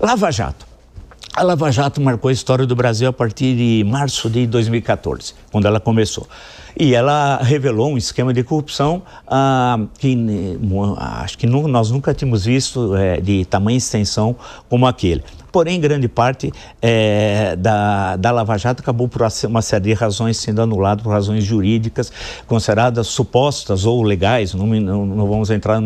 Lava Jato. A Lava Jato marcou a história do Brasil a partir de março de 2014, quando ela começou. E ela revelou um esquema de corrupção que acho que nós nunca tínhamos visto de tamanha extensão como aquele. Porém, grande parte da Lava Jato acabou por uma série de razões sendo anulado por razões jurídicas, consideradas supostas ou legais, não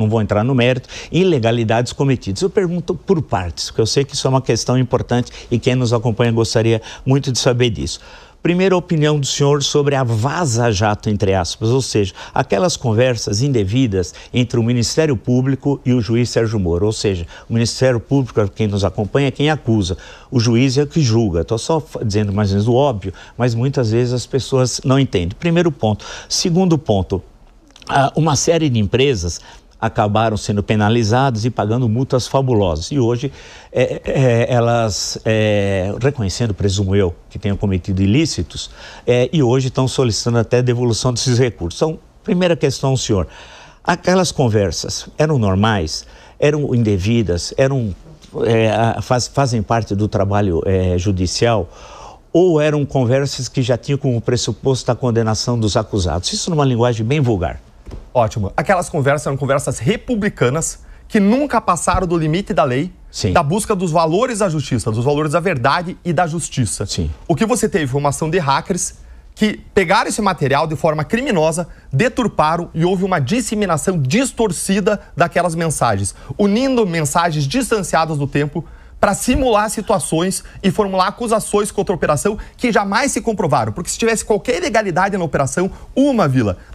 vou entrar no mérito, ilegalidades cometidas. Eu pergunto por partes, porque eu sei que isso é uma questão importante e quem nos acompanha gostaria muito de saber disso. Primeira opinião do senhor sobre a vaza-jato, entre aspas, ou seja, aquelas conversas indevidas entre o Ministério Público e o juiz Sérgio Moro, ou seja, o Ministério Público, quem nos acompanha, é quem acusa, o juiz é o que julga. Estou só dizendo mais ou menos o óbvio, mas muitas vezes as pessoas não entendem. Primeiro ponto. Segundo ponto, uma série de empresas acabaram sendo penalizadas e pagando multas fabulosas. E hoje, elas, reconhecendo, presumo eu, que tenham cometido ilícitos, e hoje estão solicitando até devolução desses recursos. Então, primeira questão, senhor, aquelas conversas eram normais, eram indevidas, fazem parte do trabalho judicial, ou eram conversas que já tinham como pressuposto a condenação dos acusados? Isso numa linguagem bem vulgar. Ótimo. Aquelas conversas eram conversas republicanas que nunca passaram do limite da lei, Sim. Da busca dos valores da justiça, dos valores da verdade e da justiça. Sim. O que você teve foi uma ação de hackers que pegaram esse material de forma criminosa, deturparam e houve uma disseminação distorcida daquelas mensagens, unindo mensagens distanciadas do tempo para simular situações e formular acusações contra a operação que jamais se comprovaram. Porque se tivesse qualquer ilegalidade na operação,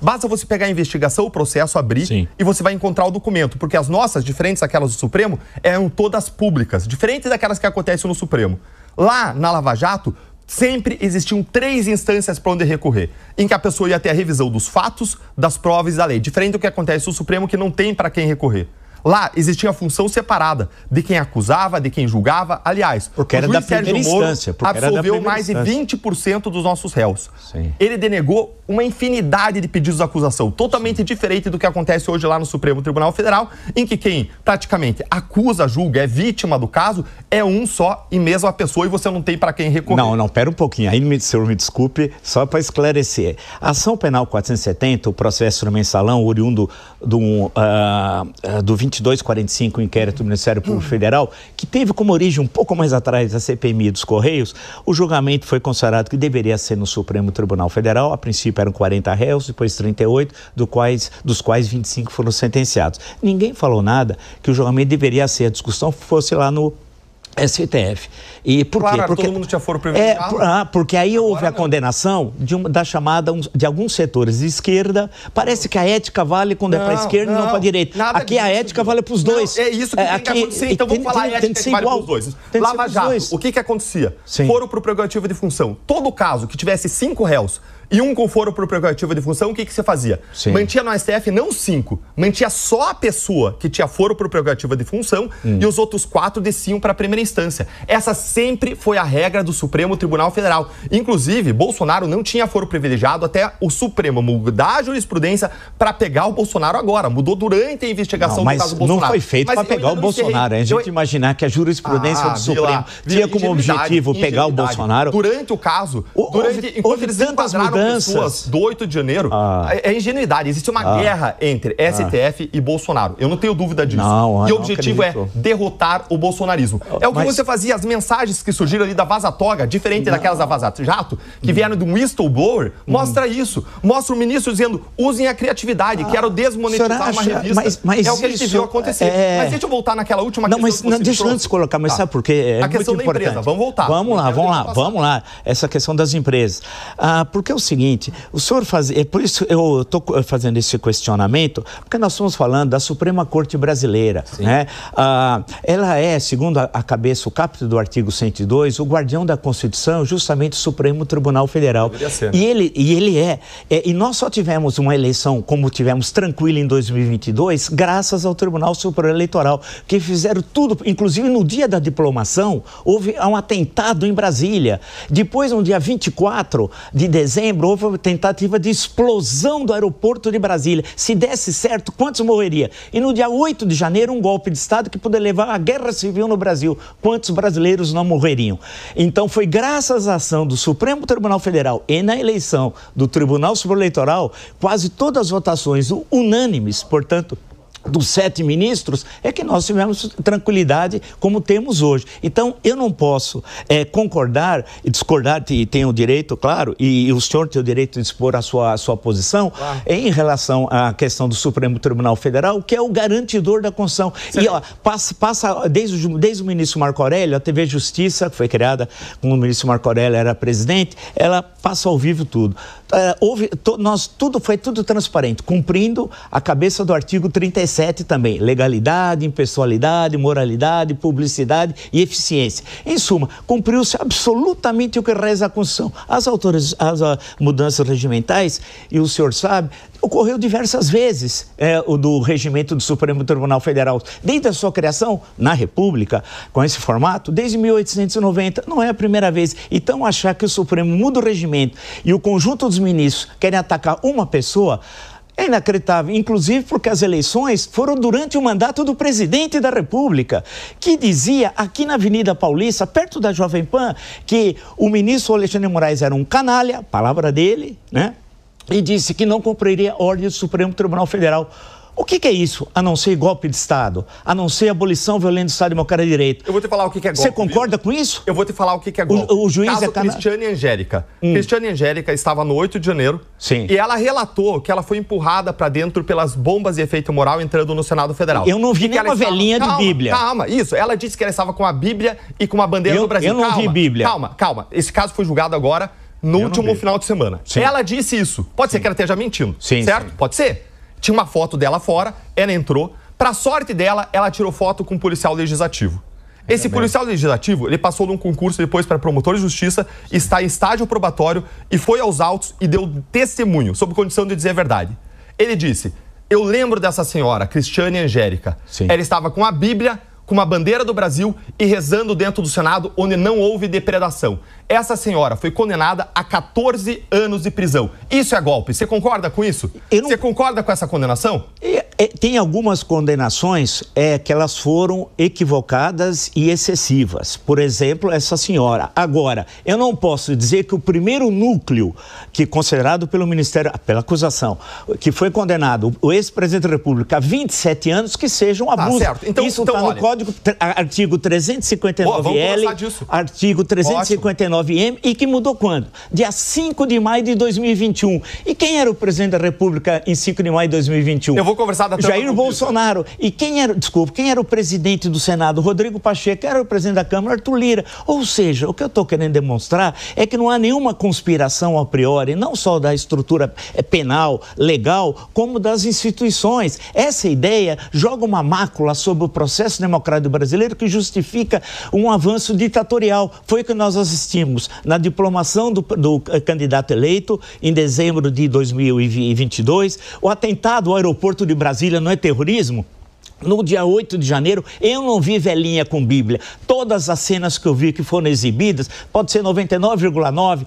basta você pegar a investigação, o processo, abrir, Sim. E você vai encontrar o documento. Porque as nossas, diferentes daquelas do Supremo, eram todas públicas, diferentes daquelas que acontecem no Supremo. Lá na Lava Jato, sempre existiam 3 instâncias para onde recorrer, em que a pessoa ia ter a revisão dos fatos, das provas e da lei. Diferente do que acontece no Supremo, que não tem para quem recorrer. Lá existia a função separada de quem acusava, de quem julgava. Aliás, porque era da primeira instância, absolveu mais de 20% dos nossos réus. Sim. Ele denegou uma infinidade de pedidos de acusação, totalmente Sim. diferente do que acontece hoje lá no Supremo Tribunal Federal, em que quem praticamente acusa, julga, é vítima do caso, é um só e mesma pessoa e você não tem para quem recorrer. Não, pera um pouquinho. Aí, senhor, me desculpe, só para esclarecer. A ação penal 470, o processo no mensalão, oriundo do 2245, o inquérito do Ministério Público Federal, que teve como origem um pouco mais atrás a CPMI dos Correios, o julgamento foi considerado que deveria ser no Supremo Tribunal Federal. A princípio eram 40 réus, depois 38, dos quais 25 foram sentenciados. Ninguém falou nada que o julgamento deveria ser, a discussão fosse lá no STF. E por quê? Porque todo mundo tinha foro privilegiado. Porque aí houve a condenação da chamada de alguns setores de esquerda. Parece que a ética vale quando é para a esquerda e não para a direita. Aqui a ética vale para os dois. É isso que tem que acontecer. Então vamos falar a ética que vale para os dois. Lava Jato, o que acontecia? Sim. Foro por prerrogativa de função. Todo caso que tivesse 5 réus e um com foro por prerrogativa de função, o que você fazia? Sim. Mantinha no STF não 5, mantinha só a pessoa que tinha foro por prerrogativa de função e os outros 4 desciam para a primeira instância. Essa sempre foi a regra do Supremo Tribunal Federal. Inclusive, Bolsonaro não tinha foro privilegiado até o Supremo mudar a jurisprudência para pegar o Bolsonaro agora. Mudou durante a investigação do caso do Bolsonaro. Não foi feito para pegar o Bolsonaro. A gente imaginar que a jurisprudência do Supremo tinha como objetivo pegar o Bolsonaro. Durante o caso, enquanto eles enquadraram pessoas do 8 de janeiro, é ingenuidade. Existe uma guerra entre STF e Bolsonaro. Eu não tenho dúvida disso. E o objetivo é derrotar o bolsonarismo. É o que você fazia, as mensagens que surgiram ali da vaza-toga, diferente daquelas da vaza-jato, que vieram de um whistleblower, mostra isso. Mostra o ministro dizendo, usem a criatividade, quero desmonetizar uma revista. Mas é o que a gente viu acontecer. Mas deixa eu voltar naquela última questão. Deixa eu antes colocar, mas sabe por quê? A questão da empresa, vamos voltar. Vamos lá. Essa questão das empresas. Porque é o seguinte, o senhor por isso eu estou fazendo esse questionamento, porque nós estamos falando da Suprema Corte Brasileira, né? Ela é, segundo a cabeça, o caput do artigo 102, o guardião da Constituição, justamente o Supremo Tribunal Federal. Deveria ser. E ele e nós só tivemos uma eleição como tivemos tranquila em 2022, graças ao Tribunal Superior Eleitoral, que fizeram tudo, inclusive no dia da diplomação, houve um atentado em Brasília. Depois, no dia 24 de dezembro, setembro houve uma tentativa de explosão do aeroporto de Brasília. Se desse certo, quantos morreriam? E no dia 8 de janeiro, um golpe de Estado que poderia levar à guerra civil no Brasil. Quantos brasileiros não morreriam? Então, foi graças à ação do Supremo Tribunal Federal e na eleição do Tribunal Superior Eleitoral, quase todas as votações unânimes, portanto, dos 7 ministros, é que nós tivemos tranquilidade como temos hoje. Então, eu não posso concordar e discordar, e tenho o direito, claro, e o senhor tem o direito de expor a sua posição, claro, em relação à questão do Supremo Tribunal Federal, que é o garantidor da Constituição. Certo. E ó, passa desde o ministro Marco Aurélio, a TV Justiça, que foi criada quando o ministro Marco Aurélio era presidente, ela passa ao vivo tudo. Foi tudo transparente, cumprindo a cabeça do artigo 37 também, legalidade, impessoalidade, moralidade, publicidade e eficiência. Em suma, cumpriu-se absolutamente o que reza a Constituição. As mudanças regimentais, e o senhor sabe, ocorreu diversas vezes o do regimento do Supremo Tribunal Federal, desde a sua criação na República, com esse formato, desde 1890, não é a primeira vez. Então, achar que o Supremo muda o regimento e o conjunto dos ministros querem atacar uma pessoa é inacreditável, inclusive porque as eleições foram durante o mandato do presidente da República, que dizia aqui na Avenida Paulista, perto da Jovem Pan, que o ministro Alexandre de Moraes era um canalha, palavra dele, né? E disse que não cumpriria a ordem do Supremo Tribunal Federal. O que é isso, a não ser golpe de Estado? A não ser abolição violenta do Estado Democrático de Direito? Eu vou te falar o que é golpe. Você concorda com isso? Eu vou te falar o que é golpe. O juiz Caso Cristiane Angélica. Cristiane Angélica estava no 8 de janeiro. Sim. E ela relatou que ela foi empurrada para dentro pelas bombas de efeito moral entrando no Senado Federal. Eu não vi nem uma velhinha de Bíblia. Calma, isso. Ela disse que ela estava com a Bíblia e com uma bandeira do Brasil. Eu não vi Bíblia. Calma. Esse caso foi julgado agora no último final de semana. Sim. Ela disse isso. Pode ser que ela esteja mentindo. Sim, certo? Sim. Pode ser. Tinha uma foto dela fora, ela entrou. Pra sorte dela, ela tirou foto com um policial legislativo. Esse policial legislativo, ele passou num concurso depois para promotor de justiça, está em estágio probatório e foi aos autos e deu testemunho, sob condição de dizer a verdade. Ele disse, eu lembro dessa senhora, Cristiane Angélica. Sim. Ela estava com a Bíblia, com uma bandeira do Brasil e rezando dentro do Senado, onde não houve depredação. Essa senhora foi condenada a 14 anos de prisão. Isso é golpe. Você concorda com isso? Você concorda com essa condenação? Tem algumas condenações que elas foram equivocadas e excessivas. Por exemplo, essa senhora. Agora, eu não posso dizer que o primeiro núcleo que considerado pelo Ministério, pela acusação, que foi condenado o ex-presidente da República a 27 anos, que seja um abuso. Certo. Então, isso está no Código, artigo 359L, artigo 359M, e que mudou quando? Dia 5 de maio de 2021. E quem era o presidente da República em 5 de maio de 2021? Eu vou conversar da Jair Bolsonaro. E quem era o presidente do Senado? Rodrigo Pacheco. Quem era o presidente da Câmara? Arthur Lira. Ou seja, o que eu estou querendo demonstrar é que não há nenhuma conspiração a priori, não só da estrutura penal, legal, como das instituições. Essa ideia joga uma mácula sobre o processo democrático brasileiro que justifica um avanço ditatorial. Foi o que nós assistimos na diplomação do candidato eleito em dezembro de 2022, o atentado ao aeroporto de Brasília não é terrorismo? No dia 8 de janeiro, eu não vi velhinha com Bíblia. Todas as cenas que eu vi que foram exibidas, pode ser 99,9%,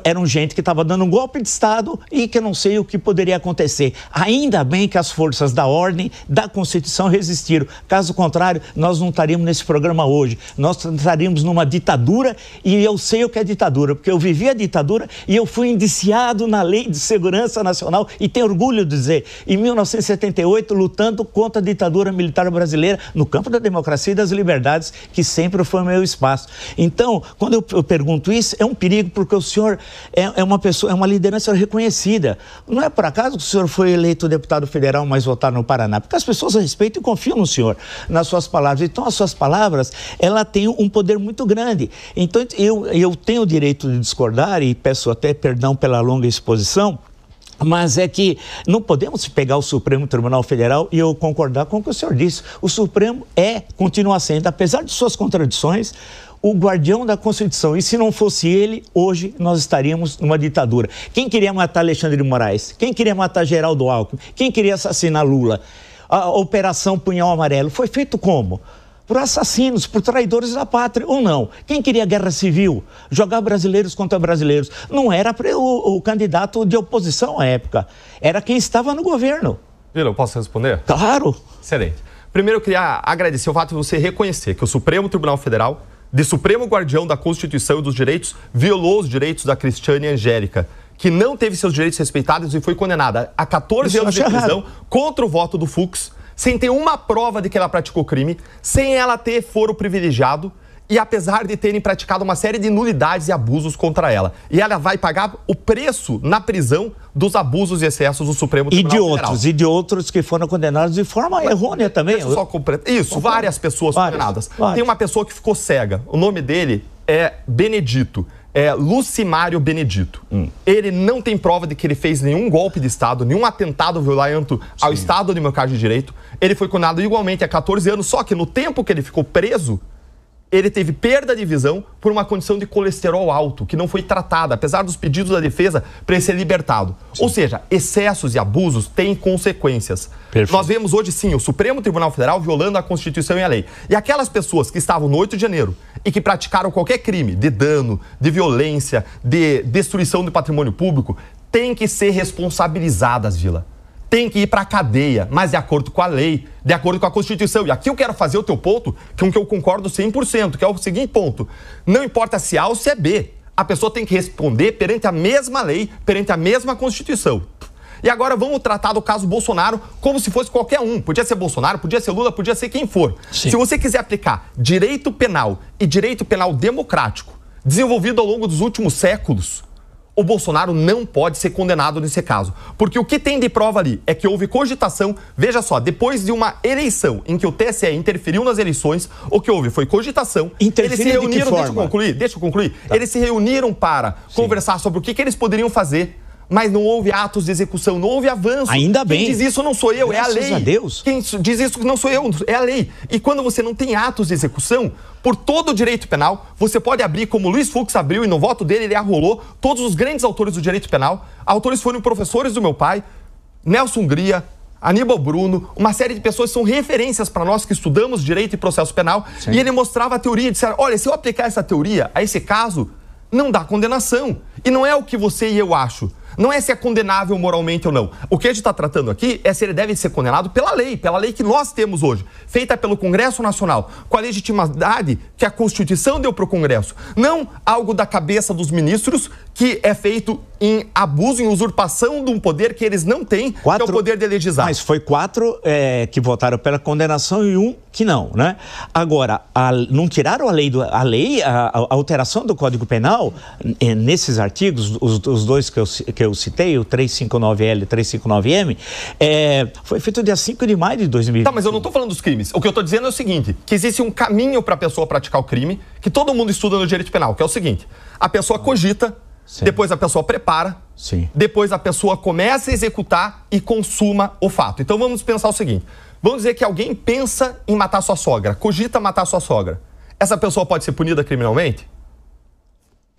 eram gente que estava dando um golpe de Estado e que eu não sei o que poderia acontecer. Ainda bem que as forças da ordem, da Constituição resistiram. Caso contrário, nós não estaríamos nesse programa hoje. Nós estaríamos numa ditadura e eu sei o que é ditadura, porque eu vivi a ditadura e eu fui indiciado na Lei de Segurança Nacional e tenho orgulho de dizer, em 1978, lutando contra a ditadura militar brasileira no campo da democracia e das liberdades, que sempre foi o meu espaço. Então, quando eu pergunto isso, é um perigo, porque o senhor é uma pessoa, é uma liderança reconhecida. Não é por acaso que o senhor foi eleito deputado federal mais votado no Paraná, porque as pessoas respeitam e confiam no senhor, nas suas palavras. Então, as suas palavras, ela tem um poder muito grande. Então, eu tenho o direito de discordar e peço até perdão pela longa exposição, mas é que não podemos pegar o Supremo Tribunal Federal e eu concordar com o que o senhor disse. O Supremo continua sendo, apesar de suas contradições, o guardião da Constituição. E se não fosse ele, hoje nós estaríamos numa ditadura. Quem queria matar Alexandre de Moraes? Quem queria matar Geraldo Alckmin? Quem queria assassinar Lula? A Operação Punhal Amarelo foi feito como? por assassinos, por traidores da pátria, ou não? Quem queria guerra civil? Jogar brasileiros contra brasileiros? Não era o candidato de oposição à época, era quem estava no governo. Vila, eu posso responder? Claro. Excelente. Primeiro, eu queria agradecer o fato de você reconhecer que o Supremo Tribunal Federal, de Supremo Guardião da Constituição e dos Direitos, violou os direitos da Cristiane Angélica, que não teve seus direitos respeitados e foi condenada a 14 anos de prisão contra o voto do Fux, sem ter uma prova de que ela praticou crime, sem ela ter foro privilegiado e apesar de terem praticado uma série de nulidades e abusos contra ela. E ela vai pagar o preço na prisão dos abusos e excessos do Supremo Tribunal Federal. E de outros que foram condenados de forma errônea também. Deixa eu só completar. Isso, várias pessoas condenadas. Tem uma pessoa que ficou cega. O nome dele é Benedito. É Lucimário Benedito. Ele não tem prova de que ele fez nenhum golpe de Estado, nenhum atentado violento ao Estado Democrático de Direito. Ele foi condenado igualmente a 14 anos, só que no tempo que ele ficou preso, ele teve perda de visão por uma condição de colesterol alto, que não foi tratada, apesar dos pedidos da defesa para ele ser libertado. Sim. Ou seja, excessos e abusos têm consequências. Perfeito. Nós vemos hoje, sim, o Supremo Tribunal Federal violando a Constituição e a lei. E aquelas pessoas que estavam no 8 de janeiro e que praticaram qualquer crime de dano, de violência, de destruição do patrimônio público, têm que ser responsabilizadas, Vila. Tem que ir para a cadeia, mas de acordo com a lei, de acordo com a Constituição. E aqui eu quero fazer o teu ponto, com que eu concordo 100%, que é o seguinte ponto. Não importa se é A ou se é B, a pessoa tem que responder perante a mesma lei, perante a mesma Constituição. E agora vamos tratar do caso Bolsonaro como se fosse qualquer um. Podia ser Bolsonaro, podia ser Lula, podia ser quem for. Sim. Se você quiser aplicar direito penal e direito penal democrático, desenvolvido ao longo dos últimos séculos, o Bolsonaro não pode ser condenado nesse caso. Porque o que tem de prova ali é que houve cogitação. Veja só, depois de uma eleição em que o TSE interferiu nas eleições, o que houve foi cogitação. Eles se reuniram, deixa eu concluir. Tá. Eles se reuniram para conversar sobre o que eles poderiam fazer, mas não houve atos de execução, não houve avanço. Ainda bem. Quem diz isso não sou eu, Graças é a lei. A Deus. Quem diz isso não sou eu, é a lei. E quando você não tem atos de execução, por todo o direito penal, você pode abrir, como o Luiz Fux abriu, e no voto dele ele arrolou todos os grandes autores do direito penal. Autores foram professores do meu pai, Nelson Hungria, Aníbal Bruno, uma série de pessoas que são referências para nós que estudamos direito e processo penal. Sim. E ele mostrava a teoria, disseram, olha, se eu aplicar essa teoria a esse caso, não dá condenação. E não é o que você e eu acho. Não é se é condenável moralmente ou não. O que a gente está tratando aqui é se ele deve ser condenado pela lei que nós temos hoje, feita pelo Congresso Nacional, com a legitimidade que a Constituição deu para o Congresso. Não algo da cabeça dos ministros que é feito em abuso, em usurpação de um poder que eles não têm, que é o poder de legislar. Mas foi 4 que votaram pela condenação e 1 que não, né? Agora, não tiraram a alteração do Código Penal nesses artigos, os dois que eu citei, o 359L e o 359M, foi feito dia 5 de maio de 2020. Tá, mas eu não estou falando dos crimes. O que eu estou dizendo é o seguinte, que existe um caminho para a pessoa praticar o crime, que todo mundo estuda no direito penal, que é o seguinte, a pessoa cogita, sim, depois a pessoa prepara, sim, depois a pessoa começa a executar e consuma o fato. Então vamos pensar o seguinte, vamos dizer que alguém pensa em matar sua sogra, cogita matar sua sogra. Essa pessoa pode ser punida criminalmente?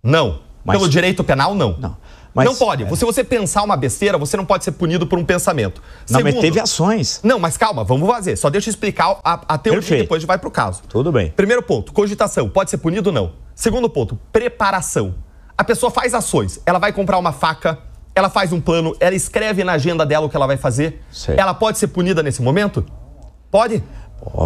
Não. Pelo direito penal, não. Mas, não pode. Se você pensar uma besteira, você não pode ser punido por um pensamento. Não, mas teve ações. Não, mas calma, vamos fazer. Só deixa eu explicar a teoria e depois a gente vai pro caso. Tudo bem. Primeiro ponto, cogitação. Pode ser punido ou não? Segundo ponto, preparação. A pessoa faz ações. Ela vai comprar uma faca, ela faz um plano, ela escreve na agenda dela o que ela vai fazer. Certo. Ela pode ser punida nesse momento? Pode?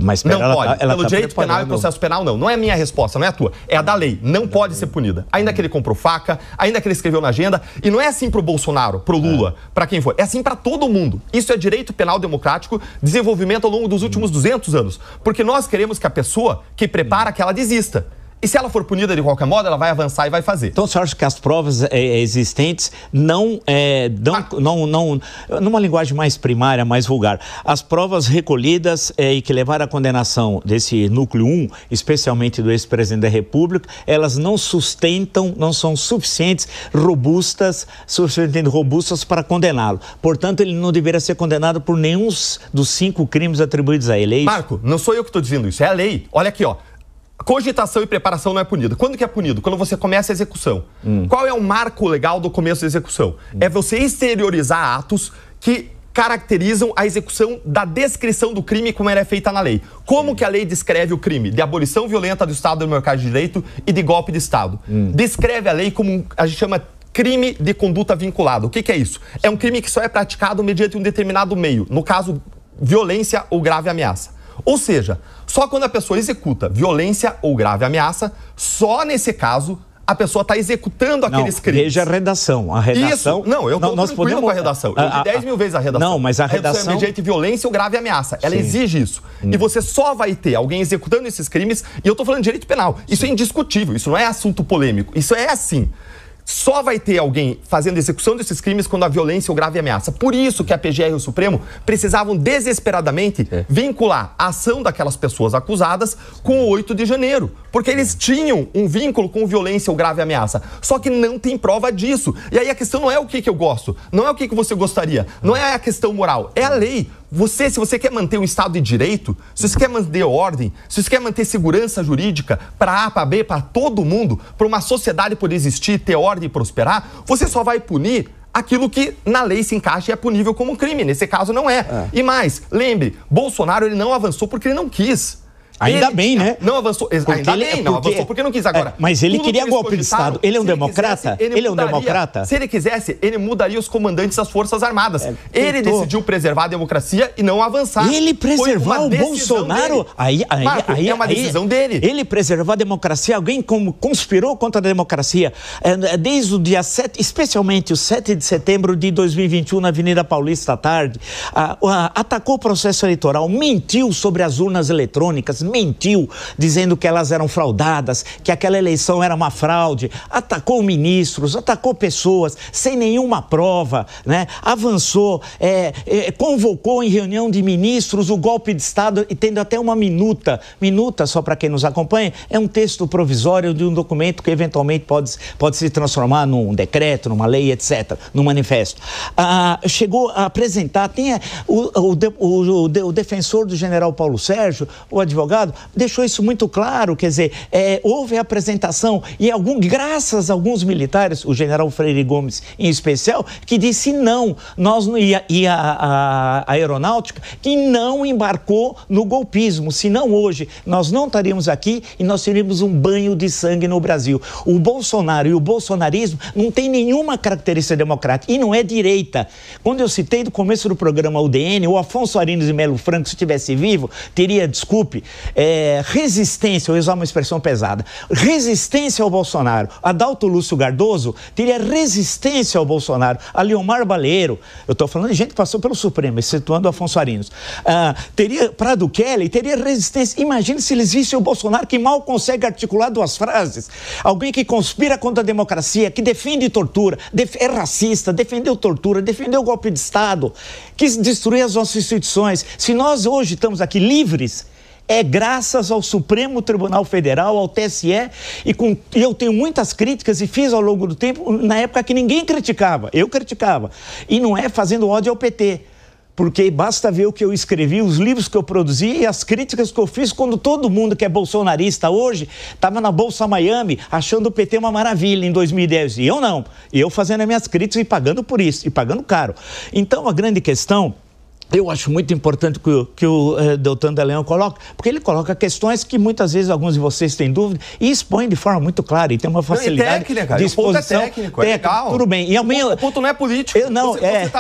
Mas não pode. Pelo direito penal e processo penal, não. Não é a minha resposta, não é a tua. É a da lei. Não pode ser punida. Ainda que ele comprou faca, ainda que ele escreveu na agenda. E não é assim pro Bolsonaro, pro Lula, pra quem for. É assim pra todo mundo. Isso é direito penal democrático, desenvolvimento ao longo dos últimos 200 anos. Porque nós queremos que a pessoa que prepara, que ela desista. E se ela for punida de qualquer modo, ela vai avançar e vai fazer. Então, você acha que as provas existentes numa linguagem mais primária, mais vulgar, as provas recolhidas e que levaram à condenação desse núcleo 1, especialmente do ex-presidente da República, elas não sustentam, não são suficientemente robustas para condená-lo. Portanto, ele não deveria ser condenado por nenhum dos 5 crimes atribuídos a ele. É isso? Marco, não sou eu que estou dizendo isso, é a lei. Olha aqui, ó. Cogitação e preparação não é punido. Quando que é punido? Quando você começa a execução. Qual é o marco legal do começo da execução? É você exteriorizar atos que caracterizam a execução da descrição do crime como ela é feita na lei. Como que a lei descreve o crime? De abolição violenta do Estado do mercado de direito e de golpe de Estado. Descreve a lei como a gente chama crime de conduta vinculada. O que é isso? É um crime que só é praticado mediante um determinado meio. No caso, violência ou grave ameaça. Ou seja, só quando a pessoa executa violência ou grave ameaça, só nesse caso a pessoa está executando aqueles crimes. Veja a redação. A redação... Isso. Não, eu estou tranquilo com a redação. Eu li 10 mil vezes a redação. Não, mas a redação... é mediante violência ou grave ameaça. Ela exige isso. E você só vai ter alguém executando esses crimes, e eu estou falando de direito penal. Isso é indiscutível, isso não é assunto polêmico. Isso é assim. Só vai ter alguém fazendo execução desses crimes quando a violência ou grave ameaça. Por isso que a PGR e o Supremo precisavam desesperadamente vincular a ação daquelas pessoas acusadas com o 8 de janeiro. Porque eles tinham um vínculo com violência ou grave ameaça. Só que não tem prova disso. E aí a questão não é o que eu gosto, não é o que você gostaria, não é a questão moral, é a lei. Se você quer manter um Estado de Direito, se você quer manter ordem, se você quer manter segurança jurídica para A, para B, para todo mundo, para uma sociedade poder existir, ter ordem e prosperar, você só vai punir aquilo que na lei se encaixa e é punível como um crime. Nesse caso não é. E mais, lembre, Bolsonaro ele não avançou porque ele não quis. Ainda bem, né? Não avançou. Ainda bem, não avançou porque não quis agora. Mas ele queria golpe de Estado. Ele é um democrata? Ele é um democrata? Se ele quisesse, ele mudaria os comandantes das Forças Armadas. Ele decidiu preservar a democracia e não avançar. Ele preservar o Bolsonaro? Marco, é uma decisão dele. Ele preservar a democracia? Alguém como conspirou contra a democracia desde o dia 7, especialmente o 7 de setembro de 2021 na Avenida Paulista à tarde, atacou o processo eleitoral, mentiu sobre as urnas eletrônicas, mentiu, dizendo que elas eram fraudadas, que aquela eleição era uma fraude, atacou ministros, atacou pessoas sem nenhuma prova, né? Avançou, convocou em reunião de ministros o golpe de Estado e tendo até uma minuta, só para quem nos acompanha, é um texto provisório de um documento que eventualmente pode se transformar num decreto, numa lei, etc., num manifesto. Chegou a apresentar, tem o defensor do general Paulo Sérgio, o advogado, deixou isso muito claro, quer dizer, houve a apresentação e graças a alguns militares, o general Freire Gomes em especial, que disse não, a aeronáutica que não embarcou no golpismo, senão hoje nós não estaríamos aqui e nós teríamos um banho de sangue no Brasil. O Bolsonaro e o bolsonarismo não tem nenhuma característica democrática e não é direita. Quando eu citei do começo do programa UDN, o Afonso Arinos de Melo Franco, se estivesse vivo, teria, desculpe, resistência, eu ia usar uma expressão pesada, resistência ao Bolsonaro. Adalto Lúcio Cardoso teria resistência ao Bolsonaro. A Leomar Baleiro, eu estou falando de gente que passou pelo Supremo, excetuando o Afonso Arinos, Prado Kelly teria resistência. Imagine se eles vissem o Bolsonaro que mal consegue articular duas frases. Alguém que conspira contra a democracia, que defende tortura, é racista, defendeu tortura, defendeu o golpe de Estado, quis destruir as nossas instituições. Se nós hoje estamos aqui livres, é graças ao Supremo Tribunal Federal, ao TSE, e eu tenho muitas críticas e fiz ao longo do tempo, na época que ninguém criticava, eu criticava. E não é fazendo ódio ao PT, porque basta ver o que eu escrevi, os livros que eu produzi e as críticas que eu fiz quando todo mundo que é bolsonarista hoje estava na Bolsa Miami achando o PT uma maravilha em 2010. E eu não, eu fazendo as minhas críticas e pagando por isso, e pagando caro. Então a grande questão... Eu acho muito importante que o Deltan Dallagnol coloque, porque ele coloca questões que muitas vezes alguns de vocês têm dúvida e expõe de forma muito clara e tem uma facilidade de exposição. O ponto é técnico, é legal. Tudo bem. E o ponto não é político.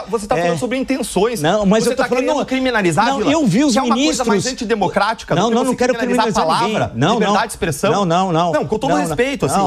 Você está falando sobre intenções. Não, mas eu estou falando... Você está criminalizar, não, eu vi os que ministros... é uma coisa mais antidemocrática não quero criminalizar a palavra, liberdade de expressão. Não, com todo respeito, assim.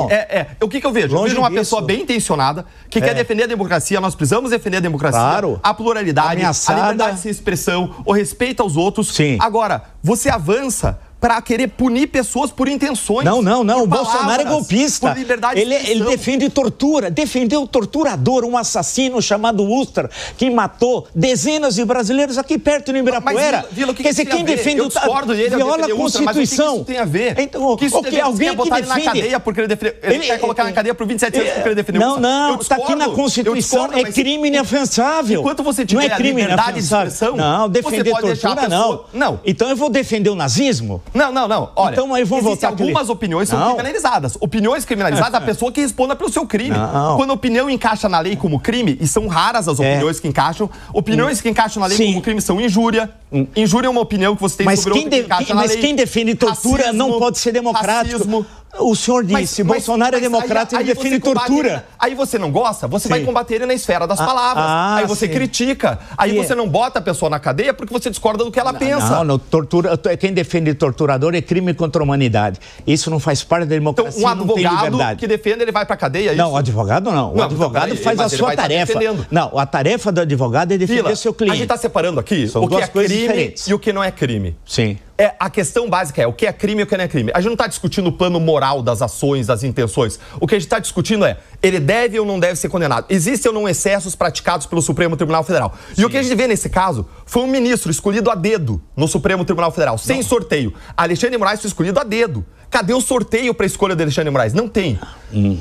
O que eu vejo? Eu vejo uma pessoa bem intencionada que quer defender a democracia, nós precisamos defender a democracia, a pluralidade, a liberdade de expressão, o respeito aos outros. Sim. Agora, você avança para querer punir pessoas por intenções. Não. O Bolsonaro é golpista. Por liberdade de expressão. Ele defende tortura. Defendeu o torturador, um assassino chamado Ustra, que matou dezenas de brasileiros aqui perto no Ibirapuera. Mas, Vila, quer dizer, quem defende o discordo dele, viola a Constituição. Mas o que isso tem a ver? Então, alguém que defende... na cadeia porque ele quer colocar na cadeia por 27 anos porque ele defendeu o Ustra. Não, está aqui na Constituição, é crime inafiançável. Enquanto você tiver a liberdade de expressão, não, defender tortura não. Então eu vou defender o nazismo? Não. Olha, então, aí vamos existem voltar algumas opiniões são criminalizadas. Opiniões criminalizadas, a pessoa que responda pelo seu crime. Não. Quando a opinião encaixa na lei como crime, e são raras as opiniões que encaixam, opiniões que encaixam na lei como crime são injúria. Injúria é uma opinião que você tem sobre outra que encaixa na lei. Mas quem defende tortura não pode ser democrático. Racismo. O senhor disse, Bolsonaro é democrata e defende tortura. Aí você não gosta, você vai combater ele na esfera das palavras. Aí você critica. Aí você não bota a pessoa na cadeia porque você discorda do que ela pensa. Não, tortura, quem defende torturador é crime contra a humanidade. Isso não faz parte da democracia, então, um não tem liberdade. advogado que defende, ele vai pra cadeia, isso? Não, o advogado não. O advogado faz a sua tarefa. Não, a tarefa do advogado é defender seu cliente. A gente tá separando aqui o que é crime e o que não é crime. Sim. A questão básica é o que é crime e o que não é crime. A gente não está discutindo o plano moral das ações, das intenções. O que a gente está discutindo é, ele deve ou não deve ser condenado. Existem ou não excessos praticados pelo Supremo Tribunal Federal. Sim. E o que a gente vê nesse caso foi um ministro escolhido a dedo no Supremo Tribunal Federal, sem sorteio. Alexandre de Moraes foi escolhido a dedo. Cadê o sorteio para a escolha de Alexandre de Moraes? Não tem.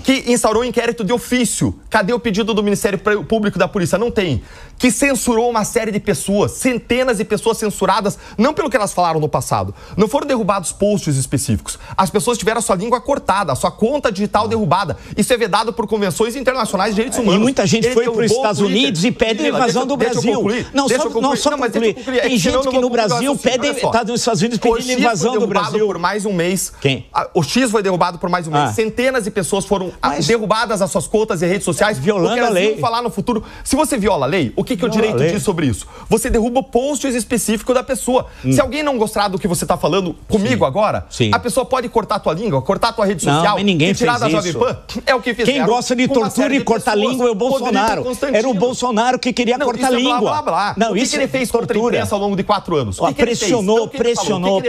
Que instaurou um inquérito de ofício. Cadê o pedido do Ministério Público e da Polícia? Não tem. Que censurou uma série de pessoas, centenas de pessoas censuradas, não pelo que elas falaram no passado. Não foram derrubados posts específicos. As pessoas tiveram a sua língua cortada, a sua conta digital derrubada. Isso é vedado por convenções internacionais de direitos humanos. E muita gente foi para os Estados Unidos e pede a invasão do Brasil. Não, só concluir. Tem gente que no Brasil pede, está nos Estados Unidos pedindo invasão do Brasil. Por mais um mês. Quem? O X foi derrubado por mais um mês. Centenas de pessoas foram derrubadas as suas contas e redes sociais. Violando a lei. Vão falar no futuro. Se você viola a lei, o que o direito diz sobre isso? Você derruba posts específicos da pessoa. Se alguém não gostar do que você está falando comigo agora, a pessoa pode cortar a tua língua, cortar a tua rede social e tirar da Jovem Pan. É o que fizeram. Quem gosta de tortura e cortar a língua é o Bolsonaro. Era o Bolsonaro que queria cortar a língua. Blá, blá, blá. Não, o que ele fez contra a imprensa ao longo de 4 anos?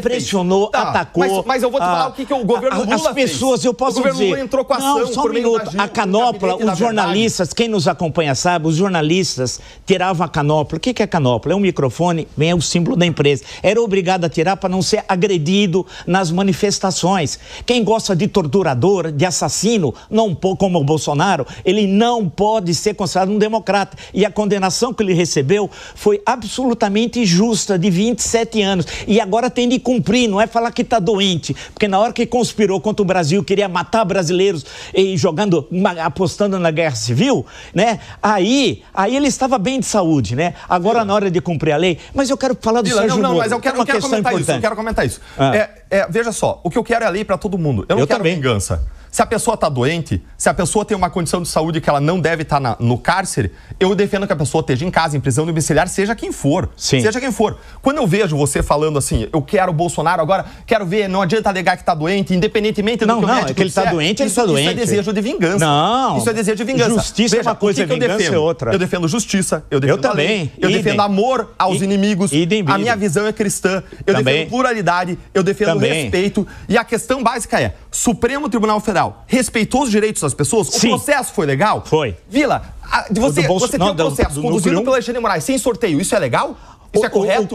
Pressionou, atacou. Mas eu vou te falar o que o governo Lula as pessoas, fez. eu posso dizer... O governo Lula entrou com a ação só um minuto. A canopla, os jornalistas, quem nos acompanha sabe, os jornalistas tiravam a canopla. O que é a canopla? É um microfone, vem o símbolo da empresa. Era obrigado a tirar para não ser agredido nas manifestações. Quem gosta de torturador, de assassino, como o Bolsonaro, ele não pode ser considerado um democrata. E a condenação que ele recebeu foi absolutamente justa, de 27 anos. E agora tem de cumprir, não é falar que está doente. Porque na hora que conspirou contra o Brasil, queria matar brasileiros e apostando na guerra civil, né? Aí ele estava bem de saúde, né? Agora na hora de cumprir a lei. Mas eu quero falar do Sérgio Moro. Mas eu quero comentar isso. Veja só, o que eu quero é a lei para todo mundo. Eu não quero vingança. Se a pessoa está doente, se a pessoa tem uma condição de saúde que ela não deve estar no cárcere, eu defendo que a pessoa esteja em casa, em prisão domiciliar, seja quem for. Sim. Seja quem for. Quando eu vejo você falando assim, eu quero o Bolsonaro agora, quero ver, não adianta alegar que está doente, independentemente do que o médico é que ele está doente, ele está doente. Isso é desejo de vingança. Não. Isso é desejo de vingança. Justiça é uma coisa, vingança é outra. Eu defendo justiça, eu defendo a lei, eu defendo amor aos inimigos. A minha visão é cristã. Eu defendo pluralidade, eu defendo respeito. E a questão básica é, Supremo Tribunal Federal respeitou os direitos das pessoas? Sim. O processo foi legal? Foi. Vila, você tem um processo conduzido pelo Alexandre de Moraes sem sorteio, isso é legal? Isso é correto?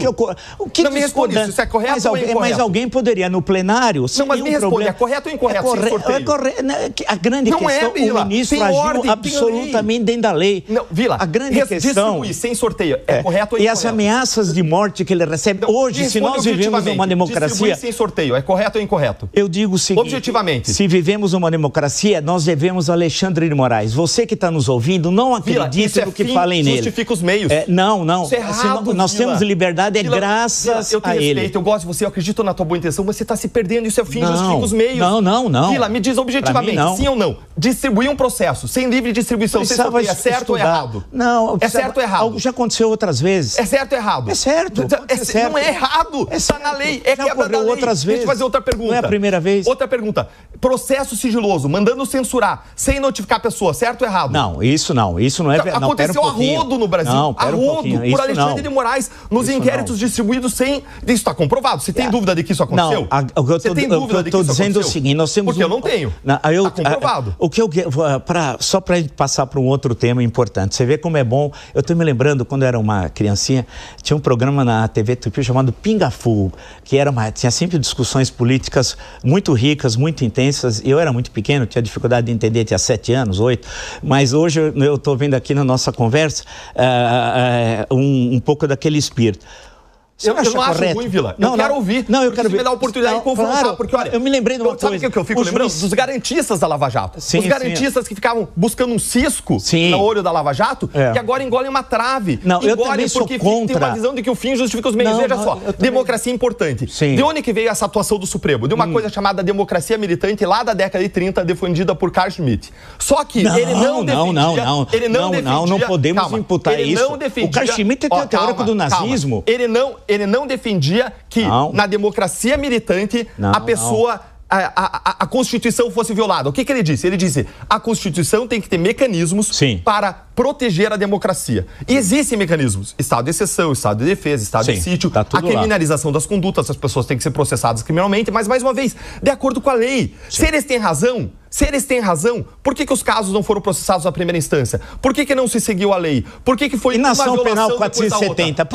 Não me responde isso. Isso é correto ou incorreto? Mas alguém poderia, no plenário... Não, mas me responde, é correto ou incorreto sem sorteio? É correto. A grande questão, o ministro agiu absolutamente dentro da lei. Não, Vila, a grande questão... distribuir sem sorteio, é correto ou incorreto? E as ameaças de morte que ele recebe... Hoje, se nós vivemos numa democracia... Distribuir sem sorteio, é correto ou incorreto? Eu digo o seguinte... Objetivamente. Se vivemos numa democracia, nós devemos a Alexandre de Moraes. Você que está nos ouvindo, não acredite no que falem nele. Justifica os meios. Não. Isso é errado, nós temos liberdade, graças eu te a respeito, ele. Eu gosto de você, eu acredito na tua boa intenção, mas você está se perdendo, isso é o fim, justifica os meios. Não. Vila, me diz objetivamente, sim ou não? Distribuir um processo sem livre distribuição, sem sorteio, é certo ou errado? Não. É certo ou errado? Já aconteceu outras vezes. É certo ou errado? É certo. Não é errado. Está na lei. É já ocorreu outras vezes. Deixa eu fazer outra pergunta. Não é a primeira vez. Outra pergunta. Processo sigiloso, mandando censurar, sem notificar a pessoa, certo ou errado? Não, isso não é verdade. Aconteceu a rodo no Brasil. A rodo, por Alexandre de Moraes, nos inquéritos distribuídos sem... Isso está comprovado. Você tem dúvida de que isso aconteceu? Você tem dúvida de que isso aconteceu? Eu estou dizendo o seguinte, nós temos... Porque eu não tenho. Está comprovado. Só para a gente passar para um outro tema importante. Você vê como é bom. Eu estou me lembrando, quando eu era uma criancinha, tinha um programa na TV Tupi chamado Pinga Fogo, que tinha sempre discussões políticas muito ricas, muito intensas. Eu era muito pequeno, tinha dificuldade de entender, tinha 7 anos, 8. Mas hoje eu estou vendo aqui na nossa conversa um pouco daquele espírito. Eu não acho ruim, Vila. Eu quero ouvir. Não, eu quero ver. Me dá a oportunidade de confrontar. Claro, porque, olha, eu me lembrei de uma coisa. Sabe o que eu fico lembrando? Dos garantistas da Lava Jato. Sim, os garantistas que ficavam buscando um cisco no olho da Lava Jato e agora engolem uma trave. Não, eu também sou porque contra. tem uma visão de que o fim justifica os meios. Veja só, democracia é importante. Sim. De onde que veio essa atuação do Supremo? De uma coisa chamada democracia militante lá da década de 30, defendida por Carl Schmitt. Só que ele não defendia... Não podemos imputar isso. O Carl Schmitt é teórico do nazismo. Ele não defendia que na democracia militante a Constituição fosse violada. O que ele disse? Ele disse, a Constituição tem que ter mecanismos para proteger a democracia. E existem mecanismos. Estado de exceção, estado de defesa, estado de sítio, a criminalização das condutas, as pessoas têm que ser processadas criminalmente, mas, mais uma vez, de acordo com a lei. Se eles têm razão, por que os casos não foram processados na primeira instância? Por que não se seguiu a lei? Por que foi uma violação penal 470?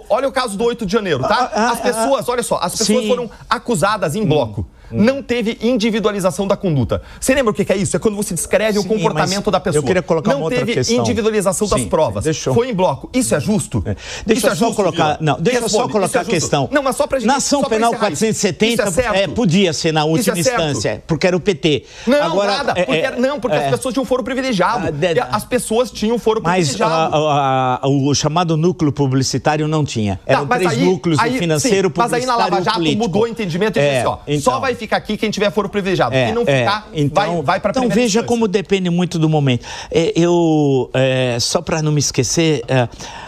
Olha o caso do 8 de janeiro, tá? As pessoas, olha só, as pessoas foram acusadas em bloco. Não teve individualização da conduta. Você lembra o que é isso? É quando você descreve o comportamento da pessoa. Eu queria colocar uma outra questão. Não teve individualização das provas. Foi em bloco. Isso é justo? Deixa eu só colocar a questão. Não, mas só pra gente... Na ação penal 470 podia ser na última instância, porque era o PT. Porque as pessoas tinham foro privilegiado. As pessoas tinham foro privilegiado. Mas o chamado núcleo publicitário não tinha. Eram 3 núcleos, o financeiro, publicitário e o político. Mas aí na Lava Jato mudou o entendimento e disse, ó, só vai ficar aqui quem tiver foro privilegiado. Quem não ficar, vai para a primeira instância. Então veja como depende muito do momento. Só para não me esquecer...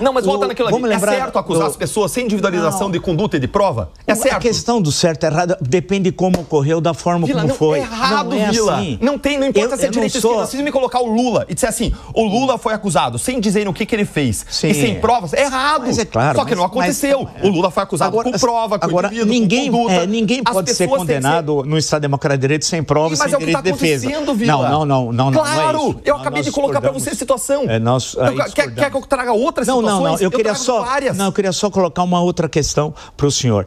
Não, mas volta naquilo ali. É certo acusar as pessoas sem individualização de conduta e de prova? É certo. A questão do certo e errado depende de como ocorreu, da forma como foi. É errado, Vila. Assim. Não importa se é direita ou esquerda. Se me colocar o Lula e disser assim, o Lula foi acusado sem dizer o que ele fez e sem provas, é errado. Mas é claro. Só que não aconteceu. O Lula foi acusado com prova, com indivíduo, ninguém, com conduta. Ninguém pode ser condenado no Estado Democrático de Direito sem provas, sem direito de defesa. Mas é o que está acontecendo, Vila. Não. Claro, eu acabei de colocar para você a situação. Quer que eu traga outras situações? Eu queria só colocar uma outra questão para o senhor.